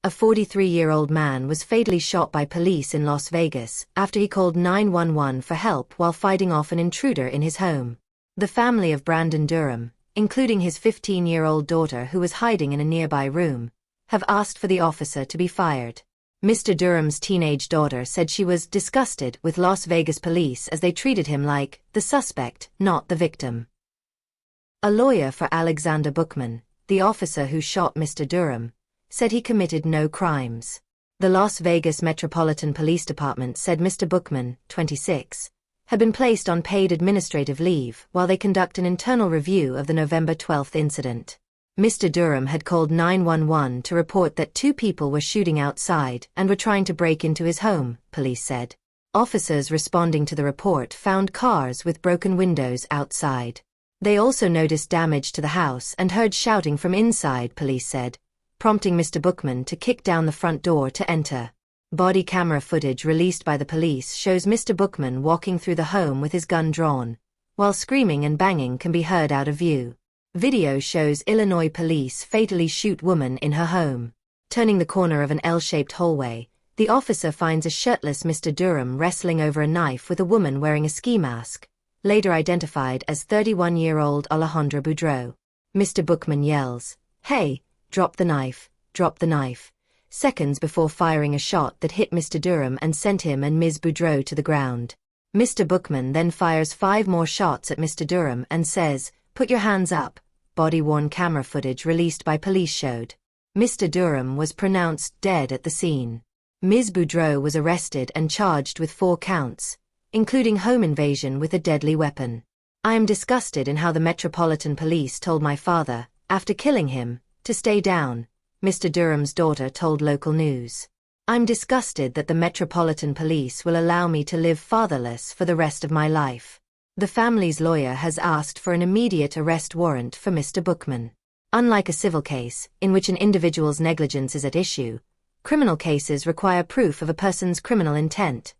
A 43-year-old man was fatally shot by police in Las Vegas after he called 911 for help while fighting off an intruder in his home. The family of Brandon Durham, including his 15-year-old daughter who was hiding in a nearby room, have asked for the officer to be fired. Mr. Durham's teenage daughter said she was disgusted with Las Vegas police as they treated him like the suspect, not the victim. A lawyer for Alexander Bookman, the officer who shot Mr. Durham, said he committed no crimes. The Las Vegas Metropolitan Police Department said Mr. Bookman, 26, had been placed on paid administrative leave while they conduct an internal review of the November 12 incident. Mr. Durham had called 911 to report that two people were shooting outside and were trying to break into his home, police said. Officers responding to the report found cars with broken windows outside. They also noticed damage to the house and heard shouting from inside, police said, prompting Mr. Bookman to kick down the front door to enter. Body camera footage released by the police shows Mr. Bookman walking through the home with his gun drawn, while screaming and banging can be heard out of view. Video shows Illinois police fatally shoot woman in her home. Turning the corner of an L-shaped hallway, the officer finds a shirtless Mr. Durham wrestling over a knife with a woman wearing a ski mask, later identified as 31-year-old Alejandra Boudreau. Mr. Bookman yells, "Hey, drop the knife, drop the knife," seconds before firing a shot that hit Mr. Durham and sent him and Ms. Boudreau to the ground. Mr. Bookman then fires 5 more shots at Mr. Durham and says, "Put your hands up," body-worn camera footage released by police showed. Mr. Durham was pronounced dead at the scene. Ms. Boudreau was arrested and charged with 4 counts, including home invasion with a deadly weapon. "I am disgusted in how the Metropolitan Police told my father, after killing him, to stay down," Mr. Durham's daughter told local news. "I'm disgusted that the Metropolitan Police will allow me to live fatherless for the rest of my life." The family's lawyer has asked for an immediate arrest warrant for Mr. Bookman. Unlike a civil case, in which an individual's negligence is at issue, criminal cases require proof of a person's criminal intent.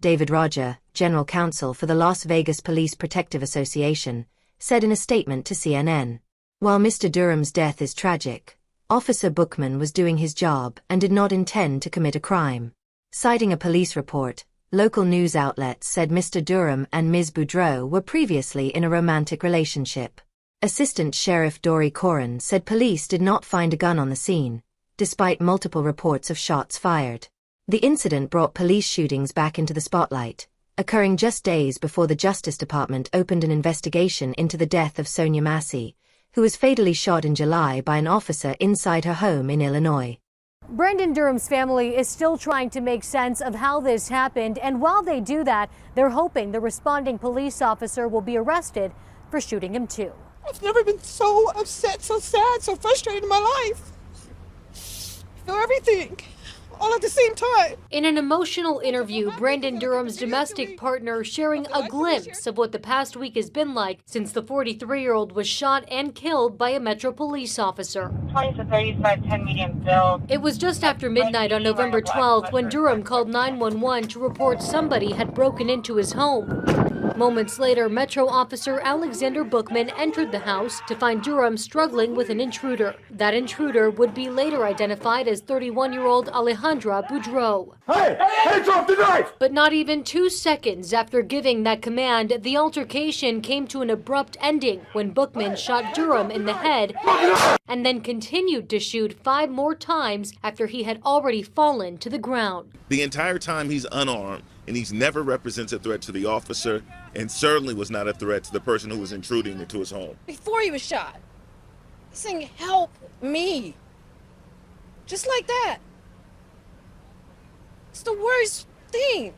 David Roger, general counsel for the Las Vegas Police Protective Association, said in a statement to CNN. While Mr. Durham's death is tragic, Officer Bookman was doing his job and did not intend to commit a crime. Citing a police report, local news outlets said Mr. Durham and Ms. Boudreau were previously in a romantic relationship. Assistant Sheriff Dory Corrin said police did not find a gun on the scene, despite multiple reports of shots fired. The incident brought police shootings back into the spotlight, occurring just days before the Justice Department opened an investigation into the death of Sonia Massey, who was fatally shot in July by an officer inside her home in Illinois. Brandon Durham's family is still trying to make sense of how this happened, and while they do that, they're hoping the responding police officer will be arrested for shooting him too. I've never been so upset, so sad, so frustrated in my life. I feel everything, all at the same time. In an emotional interview, Brandon Durham's domestic partner sharing a glimpse of what the past week has been like since the 43-year-old was shot and killed by a Metro police officer. 20 to 35, 10 medium build. It was just after midnight on November 12th when Durham called 911 to report somebody had broken into his home. Moments later, Metro officer Alexander Bookman entered the house to find Durham struggling with an intruder. That intruder would be later identified as 31-year-old Alejandra Boudreau. Hey, drop the knife! But not even 2 seconds after giving that command, the altercation came to an abrupt ending when Bookman shot Durham in the head and then continued to shoot 5 more times after he had already fallen to the ground. The entire time he's unarmed, and he's never represents a threat to the officer, and certainly was not a threat to the person who was intruding into his home. Before he was shot, he's saying, "Help me." Just like that. It's the worst thing.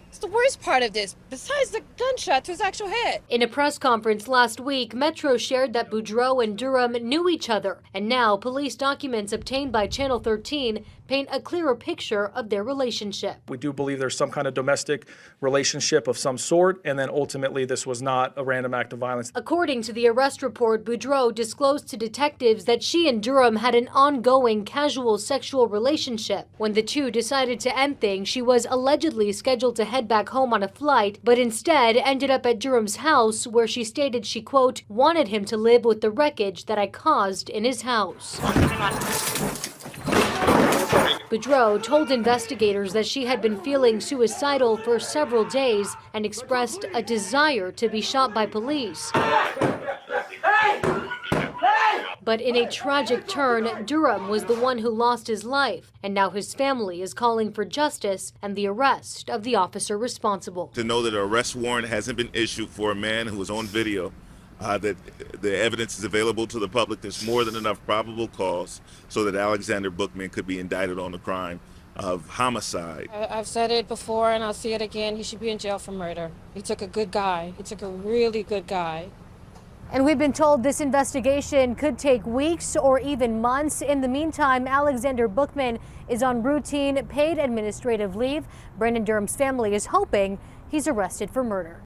It's the worst part of this, besides the gunshot to his actual head. In a press conference last week, Metro shared that Boudreau and Durham knew each other, and now police documents obtained by Channel 13 paint a clearer picture of their relationship. We do believe there's some kind of domestic relationship of some sort, and then ultimately this was not a random act of violence. According to the arrest report, Boudreau disclosed to detectives that she and Durham had an ongoing casual sexual relationship. When the two decided to end things, she was allegedly scheduled to head back home on a flight, but instead ended up at Durham's house, where she stated she, quote, wanted him to live with the wreckage that I caused in his house. Boudreau told investigators that she had been feeling suicidal for several days and expressed a desire to be shot by police. But in a tragic turn, Durham was the one who lost his life, and now his family is calling for justice and the arrest of the officer responsible. To know that an arrest warrant hasn't been issued for a man who was on video, that the evidence is available to the public, there's more than enough probable cause so that Alexander Bookman could be indicted on the crime of homicide. I've said it before and I'll say it again. He should be in jail for murder. He took a good guy. He took a really good guy. And we've been told this investigation could take weeks or even months. In the meantime, Alexander Bookman is on routine paid administrative leave. Brandon Durham's family is hoping he's arrested for murder.